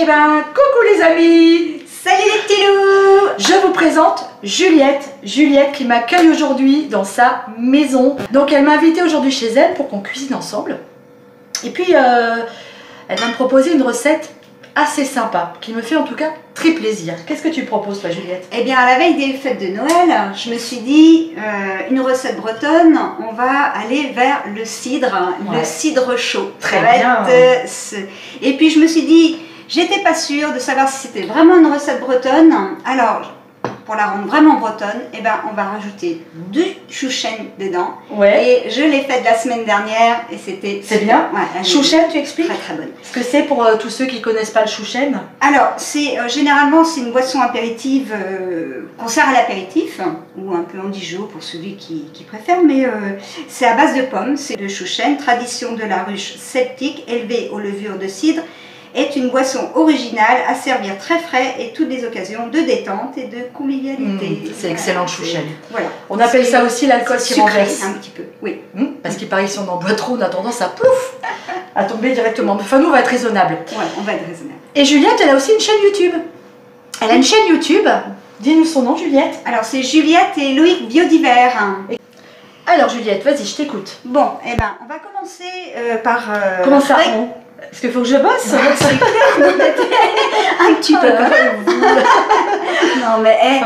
Eh ben, coucou les amis! Salut les petits loups! Je vous présente Juliette. Juliette qui m'accueille aujourd'hui dans sa maison. Donc elle m'a invitée aujourd'hui chez elle pour qu'on cuisine ensemble. Et puis elle va me proposer une recette assez sympa, qui me fait en tout cas très plaisir. Qu'est-ce que tu proposes toi Juliette? Eh bien à la veille des fêtes de Noël, je me suis dit, une recette bretonne, on va aller vers le cidre, Ouais. le cidre chaud. Très Ça va bien. Et puis je me suis dit, j'étais pas sûre de savoir si c'était vraiment une recette bretonne. Alors, pour la rendre vraiment bretonne, eh ben, on va rajouter du chouchen dedans. Ouais. Et je l'ai faite la semaine dernière et c'était... C'est bien. Ouais, Chouchen, tu expliques? très très bonne. Ce que c'est pour tous ceux qui connaissent pas le chouchen? Alors, c'est généralement c'est une boisson apéritive qu'on sert à l'apéritif ou un peu en Dijon pour celui qui préfère, mais c'est à base de pommes, c'est de chouchen, tradition de la ruche celtique, élevée aux levures de cidre, est une boisson originale à servir très frais et toutes les occasions de détente et de convivialité. C'est excellent le chouchen. Voilà. On appelle ça aussi l'alcool qui sucré, renverse. un petit peu, oui. Parce qu'il paraît que si on en boit trop, on a tendance à pouf, à tomber directement. Enfin, nous, on va être raisonnable. Ouais, on va être raisonnable. Et Juliette, elle a aussi une chaîne YouTube. Elle a une chaîne YouTube. Dis-nous son nom, Juliette. Alors, c'est Juliette et Loïc Biodivers. Alors, Juliette, vas-y, je t'écoute. Bon, eh ben, on va commencer par... Comment ça? Est-ce qu'il faut que je bosse? C'est clair, un petit peu quand même. Non mais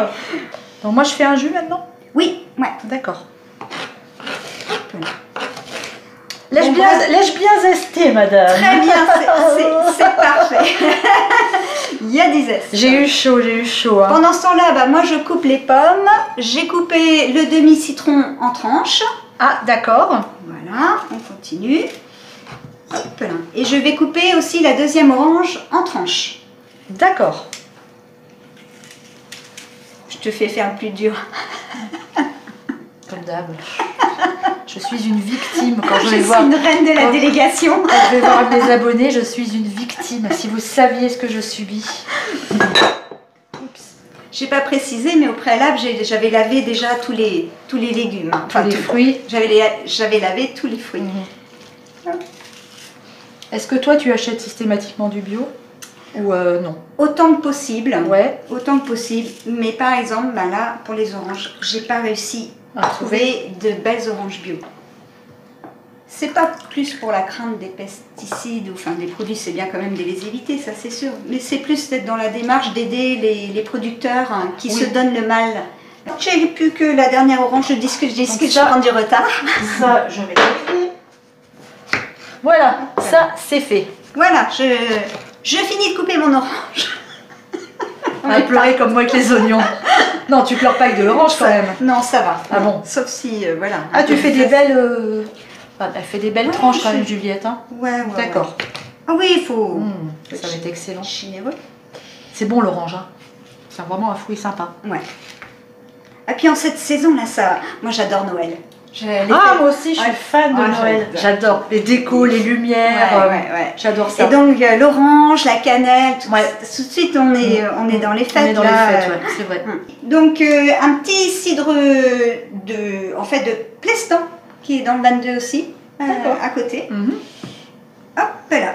Donc moi je fais un jus maintenant? oui, ouais. D'accord. Laisse bien zester, madame. Très bien, c'est parfait. Il y a des zestes. J'ai eu chaud. Hein. Pendant ce temps-là, bah, moi je coupe les pommes. J'ai coupé le demi-citron en tranches. Ah, d'accord. Voilà, on continue. Hop là. Et je vais couper aussi la deuxième orange en tranches. D'accord. Je te fais faire le plus dur. Comme d'hab. Je suis une victime quand je vais Je voir. suis une reine de la délégation. Quand je vais voir mes abonnés, je suis une victime. Si vous saviez ce que je subis. J'ai pas précisé, mais au préalable, j'avais lavé déjà tous les légumes. Enfin, les fruits. J'avais lavé tous les fruits. Est-ce que toi, tu achètes systématiquement du bio? Ou non? Autant que possible. Ouais. Autant que possible. Mais par exemple, bah là, pour les oranges, j'ai pas réussi à trouver de belles oranges bio. C'est pas plus pour la crainte des pesticides ou enfin des produits, c'est bien quand même de les éviter, ça c'est sûr. Mais c'est plus d'être dans la démarche d'aider les producteurs qui se donnent le mal. J'ai plus que la dernière orange, je discute, je prends du retard. Ça, je vais l'écrire. Voilà, ça c'est fait. Voilà, je finis de couper mon orange. On va pleurer comme moi avec les oignons. Non, tu pleures pas avec de l'orange quand même. Non, ça va. Ah bon? Sauf si, voilà. Ah, tu fais des belles... elle fait des belles tranches quand même, Juliette. Hein? Ouais. D'accord. Ah oui, il faut... Ça va être excellent. Généreux. C'est bon l'orange. Hein? C'est vraiment un fruit sympa. Ouais. Et puis en cette saison là, ça... Moi j'adore Noël. Moi aussi je suis fan de Noël. J'adore les décos, les lumières. Ouais. J'adore ça. Et donc l'orange, la cannelle, tout de suite on est dans les fêtes. On est dans les fêtes, ouais, c'est vrai. Donc un petit cidre de Plestan qui est dans le 22 aussi, à côté. Hop là.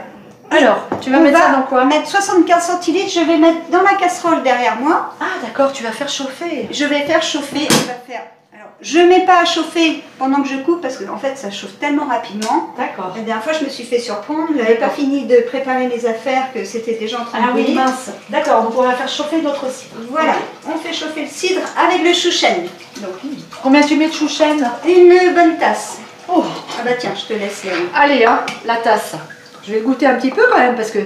Alors, tu vas mettre ça dans quoi? On va mettre 75 centilitres, je vais mettre dans la casserole derrière moi. Ah d'accord, tu vas faire chauffer. Je vais faire chauffer, Alors, je ne mets pas à chauffer pendant que je coupe parce que en fait ça chauffe tellement rapidement. D'accord. La dernière fois je me suis fait surprendre, je n'avais pas fini de préparer mes affaires que c'était déjà en train de bouillir. Mince. D'accord, donc on va faire chauffer notre cidre. Voilà, on fait chauffer le cidre avec le chouchen. Donc, combien tu mets de chouchen? une bonne tasse. Oh. Ah bah tiens, je te laisse. Allez, hein, la tasse. Je vais goûter un petit peu quand même parce que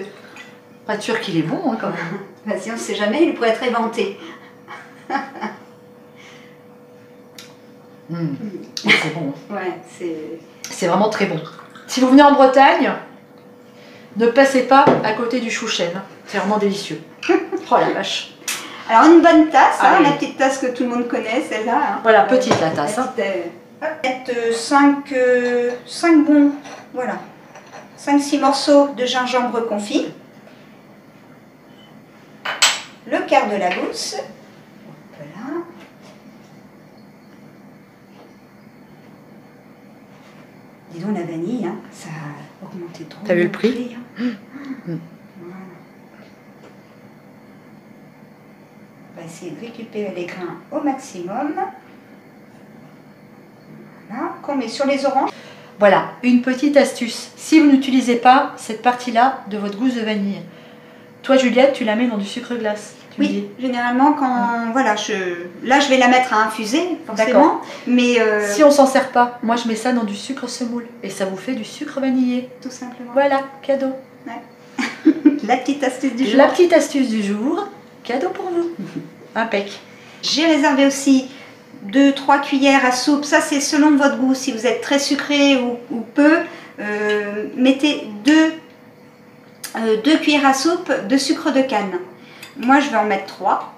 pas sûr qu'il est bon hein, quand même. Vas-y, on ne sait jamais, il pourrait être éventé. C'est bon. Ouais, c'est vraiment très bon. Si vous venez en Bretagne, ne passez pas à côté du chouchen. C'est vraiment délicieux. Oh la vache. Alors une bonne tasse, la petite tasse que tout le monde connaît, celle-là. Hein. Voilà, petite la tasse. Peut-être 5 bons, voilà. 5-6 morceaux de gingembre confit. Le quart de la gousse. Voilà. Dis donc la vanille, hein, ça a augmenté trop. T'as vu le prix, hein. essayer de récupérer les grains au maximum. Voilà, qu'on met sur les oranges. Voilà, une petite astuce. Si vous n'utilisez pas cette partie-là de votre gousse de vanille, toi Juliette, tu la mets dans du sucre glace. Oui, généralement quand voilà, là je vais la mettre à infuser forcément, mais si on s'en sert pas, moi je mets ça dans du sucre semoule et ça vous fait du sucre vanillé. Tout simplement. Voilà, cadeau. Ouais. La petite astuce du jour. La petite astuce du jour, cadeau pour vous. Impec. J'ai réservé aussi 2-3 cuillères à soupe, ça c'est selon votre goût, si vous êtes très sucré ou peu, mettez 2 cuillères à soupe de sucre de canne. Moi je vais en mettre 3.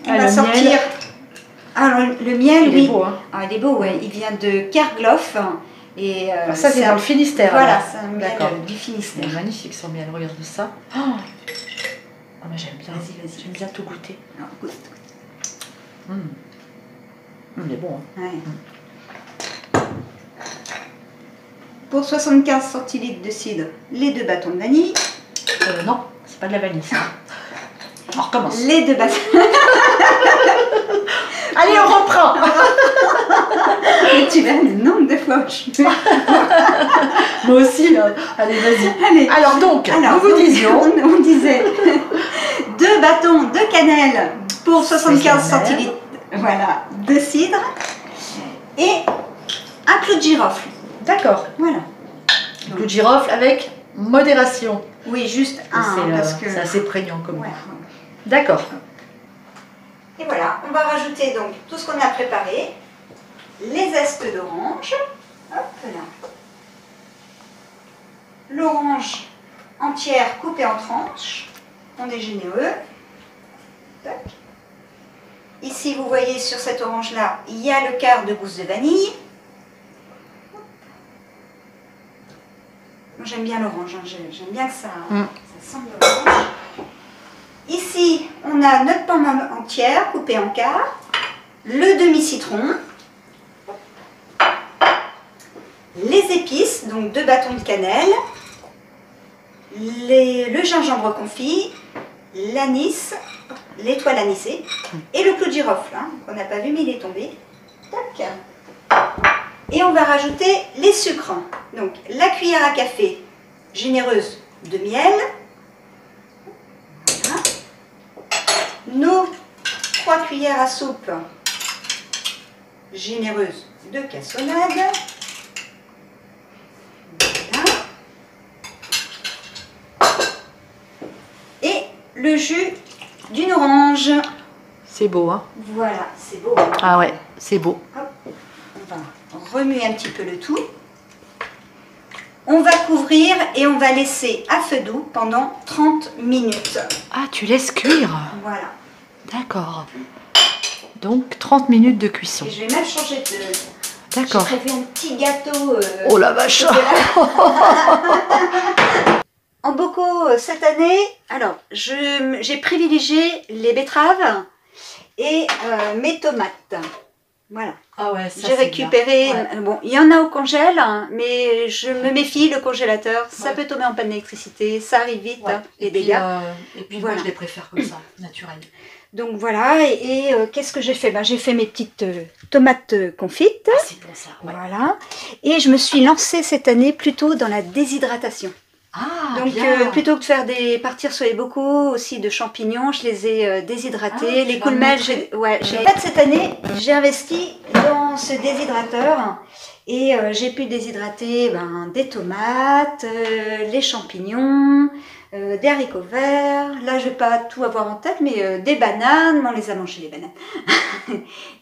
On va sortir. Miel. Alors le miel, il oui. Est beau, hein. Ah, il est beau, ouais. Il vient de Kerglof. Et ça c'est dans le Finistère. Voilà, c'est un miel du Finistère. C'est magnifique son miel, regarde ça. Oh, mais j'aime bien. Vas-y. J'aime bien tout goûter. Non, goûte. Il est bon. Hein. Ouais. Pour 75 centilitres de cidre, les 2 bâtons de vanille. Non, c'est pas de la vanille ça. On recommence. Les 2 bâtons. Allez, on reprend. Et tu verras le nombre de fois où je fais. Moi aussi, là. Allez, vas-y. Allez. Alors donc, nous disions... On disait 2 bâtons de cannelle pour 75 centilitres. Voilà, de cidre et un clou de girofle. D'accord. Voilà. Un clou de girofle avec modération. Oui, juste un, parce que... C'est assez prégnant comme ouais. D'accord. Et voilà, on va rajouter donc tout ce qu'on a préparé. Les zestes d'orange. Hop là. L'orange entière coupée en tranches. On est généreux. Tac. Ici, vous voyez sur cette orange-là, il y a le quart de gousse de vanille. Moi, j'aime bien l'orange, hein. J'aime bien que ça sente l'orange. Ici, on a notre pomme entière coupée en quarts, le demi-citron, les épices, donc 2 bâtons de cannelle, le gingembre confit, l'anis, l'étoile anisée et le clou de girofle, hein, qu'on n'a pas vu mais il est tombé. Tac. Et on va rajouter les sucres. Donc la cuillère à café généreuse de miel. Voilà. Nos 3 cuillères à soupe généreuses de cassonade. Voilà. Et le jus d'une orange. C'est beau, hein? Voilà, c'est beau. Ah ouais, c'est beau. Hop. On va remuer un petit peu le tout. On va couvrir et on va laisser à feu doux pendant 30 minutes. Ah, tu laisses cuire? Voilà. D'accord. Donc 30 minutes de cuisson. Et je vais même changer de... D'accord. J'ai prévu un petit gâteau. Oh la vache! En bocaux cette année, alors j'ai privilégié les betteraves et mes tomates. Voilà. Ah ouais, ça j'ai récupéré. Ouais. Bon, il y en a au congèle, hein, mais je me méfie, le congélateur, ça peut tomber en panne d'électricité, ça arrive vite, hein, les dégâts. Et puis voilà. Moi, je les préfère comme ça, naturel. Donc voilà, et qu'est-ce que j'ai fait? Ben, j'ai fait mes petites tomates confites. Ah, c'est bon ça. Ouais. Voilà. Et je me suis lancée cette année plutôt dans la déshydratation. Ah, donc plutôt que de faire partir sur les bocaux aussi de champignons, je les ai déshydratés. Les coulmelles, en fait cette année j'ai investi dans ce déshydrateur et j'ai pu déshydrater des tomates, les champignons, des haricots verts. Là je vais pas tout avoir en tête, mais des bananes, on les a mangées les bananes.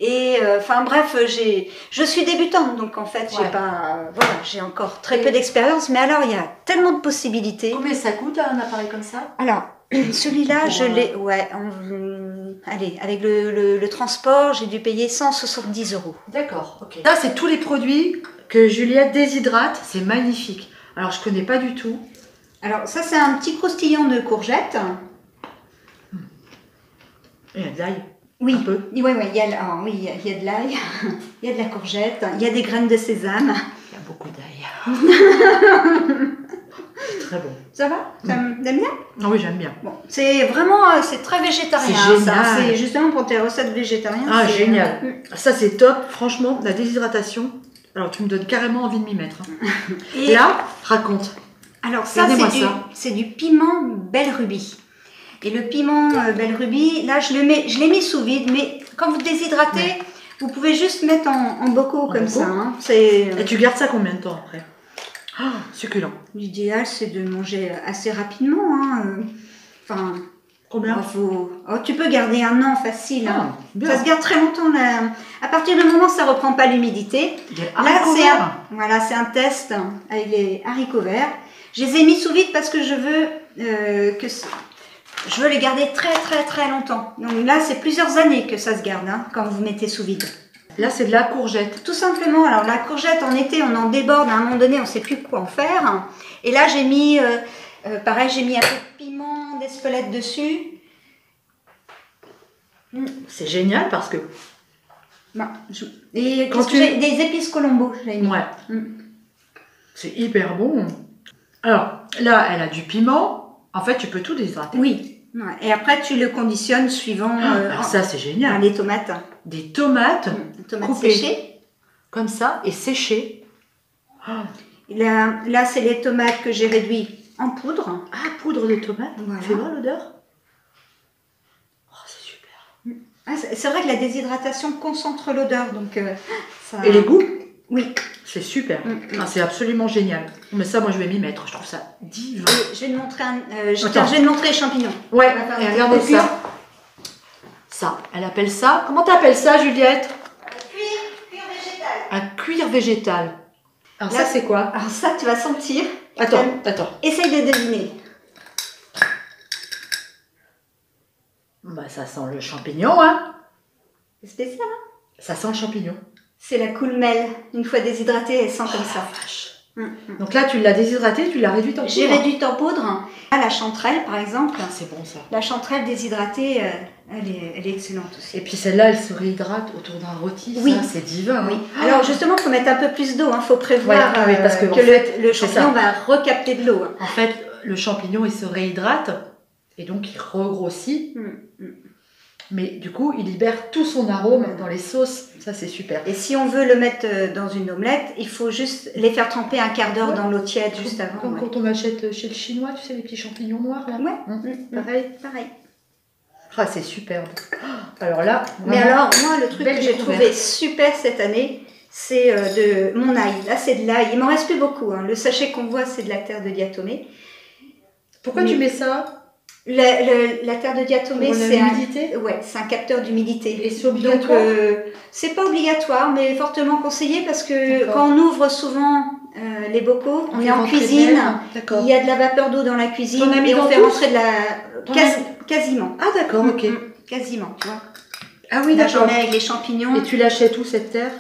Et enfin bref, je suis débutante, donc en fait j'ai pas, voilà, j'ai encore très peu d'expérience, mais alors il y a tellement de possibilités. Combien ça coûte un appareil comme ça? Alors celui-là je l'ai, allez, avec le transport j'ai dû payer 170 €. D'accord, ok. Ça c'est tous les produits que Juliette déshydrate, c'est magnifique. Alors je connais pas du tout. Alors ça c'est un petit croustillant de courgettes. Il y a de l'ail. Oui, un peu. Il y a de l'ail, il y a de la courgette, il y a des graines de sésame. Il y a beaucoup d'ail. C'est très bon. Ça va? T'aimes bien? Ah oui, j'aime bien. Bon, c'est vraiment, c'est très végétarien. C'est ça. génial. C'est justement pour tes recettes végétariennes. Ah, génial. Ça, c'est top. Franchement, la déshydratation. Alors, tu me donnes carrément envie de m'y mettre. Et là, raconte. Alors, ça, c'est du piment belle rubis. Et le piment belle rubis, là, je l'ai mis sous vide, mais quand vous déshydratez, vous pouvez juste mettre en bocaux comme ça. Hein. Et tu gardes ça combien de temps après? Oh, succulent. L'idéal, c'est de manger assez rapidement. Hein. Enfin, combien? Tu peux garder 1 an facile. Ah, hein. bien. Ça se garde très longtemps. Là. À partir du moment où ça ne reprend pas l'humidité. Là, c'est un test avec les haricots verts. Je les ai mis sous vide parce que je veux les garder très très très longtemps. Donc là, c'est plusieurs années que ça se garde hein, quand vous mettez sous vide. Là, c'est de la courgette. Tout simplement. Alors, la courgette, en été, on en déborde. À un moment donné, on ne sait plus quoi en faire. Et là, j'ai mis, pareil, j'ai mis un peu de piment d'Espelette dessus. C'est génial parce que... Et quand des épices Colombo, j'ai mis. Ouais. C'est hyper bon. Alors, là, elle a du piment. En fait, tu peux tout déshydrater. Oui. Ouais. Et après, tu le conditionnes suivant... alors ça, c'est génial. Les tomates. Des tomates, tomates coupées, séchées. Comme ça, et séchées. Là c'est les tomates que j'ai réduites en poudre. Ah, poudre de tomate. Voilà. Fais voir l'odeur. Oh, c'est super. Ah, c'est vrai que la déshydratation concentre l'odeur. Donc, ça... Et les goûts? Oui. C'est super. C'est absolument génial. Mais ça, moi, je vais m'y mettre. Je trouve ça divin. Je vais te montrer, je vais te montrer les champignons. Ouais, et regardez ça. Ça, elle appelle ça... Comment t'appelles ça, Juliette? Cuir végétal. Un cuir végétal. Alors là, ça, c'est quoi? Alors ça, tu vas sentir. Attends. Essaye de deviner. Bah, ça sent le champignon, hein? C'est spécial, hein? Ça sent le champignon. C'est la coulmelle. Une fois déshydratée, elle sent comme ça. Vache. Donc là, tu l'as déshydratée, tu l'as réduite en poudre? J'ai réduite en poudre. Là, la chanterelle, par exemple. C'est bon, ça. La chanterelle déshydratée, elle est excellente aussi. Et puis celle-là, elle se réhydrate autour d'un rôti. Oui. Ça, c'est divin. Oui. Alors justement, il faut mettre un peu plus d'eau. Il faut prévoir parce que le champignon va recapter de l'eau. En fait, le champignon, il se réhydrate et donc il regrossit. Mais du coup, il libère tout son arôme dans les sauces. Ça, c'est super. Et si on veut le mettre dans une omelette, il faut juste les faire tremper un quart d'heure dans l'eau tiède juste avant. Comme quand on achète chez le chinois, tu sais, les petits champignons noirs là. Pareil. Ah, c'est superbe. Alors là, mais alors, moi, le truc que j'ai trouvé super cette année, c'est de mon ail. Là, c'est de l'ail. Il m'en reste plus beaucoup. Hein. Le sachet qu'on voit, c'est de la terre de diatomée. Pourquoi tu mets ça? La terre de diatomée, c'est un capteur d'humidité. Et c'est obligatoire? Donc, c'est pas obligatoire, mais fortement conseillé parce que quand on ouvre souvent les bocaux, on est en cuisine, il y a de la vapeur d'eau dans la cuisine et on fait rentrer de la... Quasiment. Ah d'accord, ok. Quasiment, tu vois. Ah oui, d'accord. J'en mets avec les champignons. Et tu l'achètes où cette terre?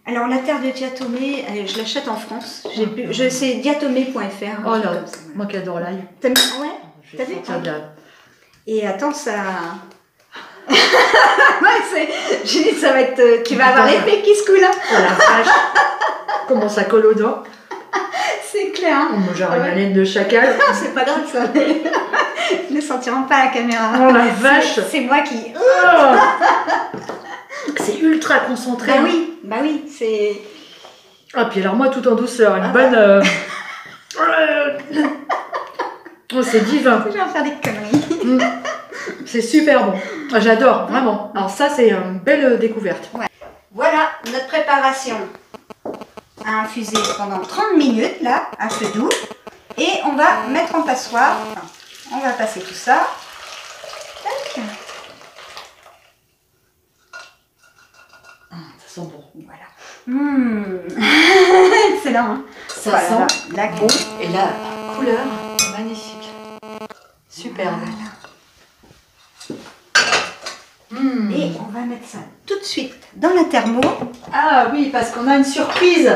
Alors la terre de diatomée, je l'achète en France. C'est diatomée.fr. Oh là, moi qui adore l'ail. Ouais. T'as vu? Et attends, ça... J'ai dit, ça va être... Tu vas avoir l'effet qui se coule. Oh la vache. Comment ça colle aux dents? C'est clair. Hein. J'aurais une haleine de chacal. C'est pas grave ça. Ils ne sentiront pas à la caméra. Oh la vache. C'est moi qui... C'est ultra concentré. Bah oui, c'est... Ah puis alors moi tout en douceur, une bonne... Oh, c'est divin. Je vais en faire des conneries. C'est super bon. J'adore, vraiment. Alors ça, c'est une belle découverte. Ouais. Voilà notre préparation à infuser pendant 30 minutes, là, à feu doux. Et on va mettre en passoire. On va passer tout ça. Tac. Ça sent bon. Voilà. Excellent. Hein. Ça sent la bon. Et la couleur, magnifique. Superbe. Voilà. Et on va mettre ça tout de suite dans la thermo. Ah oui, parce qu'on a une surprise.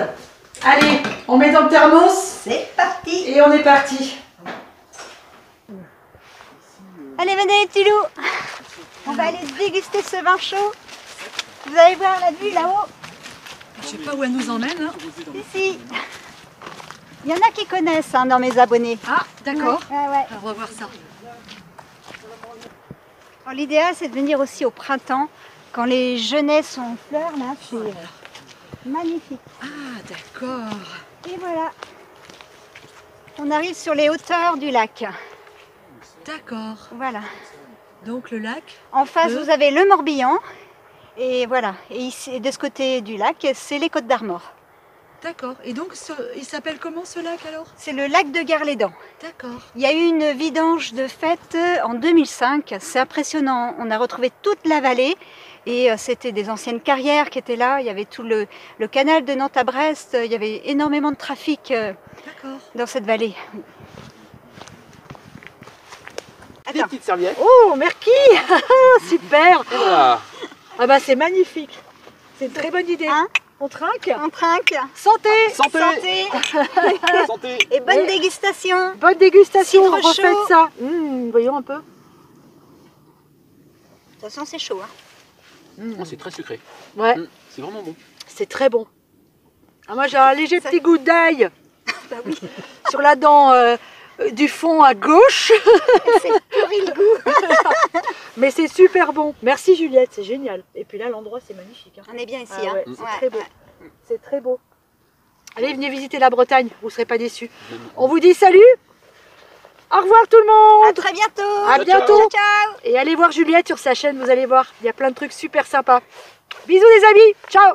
Allez, on met dans le thermos. C'est parti. Et on est parti. Allez, venez les petits loups. On va aller déguster ce vin chaud. Vous allez voir la vue là-haut. Je sais pas où elle nous emmène. Hein. Ici. Il y en a qui connaissent hein, dans mes abonnés. Ah, d'accord. Ouais, ouais. Alors, on va voir ça. Alors, l'idéal, c'est de venir aussi au printemps, quand les genêts sont en fleurs, là, c'est magnifique. Ah, d'accord. Et voilà, on arrive sur les hauteurs du lac. D'accord. Voilà. Donc, le lac. En face, vous avez le Morbihan. Et voilà. Et ici, de ce côté du lac, c'est les Côtes d'Armor. D'accord. Et donc, il s'appelle comment ce lac alors? C'est le lac de Gare-les-Dents. D'accord. Il y a eu une vidange de fait en 2005. C'est impressionnant. On a retrouvé toute la vallée. Et c'était des anciennes carrières qui étaient là. Il y avait tout le canal de Nantes à Brest. Il y avait énormément de trafic dans cette vallée. Des petites serviettes. Oh, merci. Super. Et voilà. Ah bah c'est magnifique. C'est une très bonne idée. Hein? On trinque? On trinque. Santé. Santé. Santé. Santé. Et bonne dégustation. Bonne dégustation, Cidre refaites chaud. ça. Voyons un peu. De toute façon, c'est chaud. Hein. Oh, c'est très sucré. Ouais, C'est vraiment bon. c'est très bon. Ah, moi j'ai un léger petit goût d'ail Bah oui, sur la dent du fond à gauche. c'est pourri le goût. Mais c'est super bon. Merci Juliette, c'est génial. Et puis là l'endroit c'est magnifique. Hein. On est bien ici. Ah hein. ouais, c'est Ouais, très beau. ouais. C'est très beau. Allez, venez visiter la Bretagne, vous ne serez pas déçus. On vous dit salut. Au revoir tout le À monde. très bientôt. À bientôt. Ciao, ciao. Et allez voir Juliette sur sa chaîne, vous allez voir. Il y a plein de trucs super sympas. Bisous les amis. Ciao.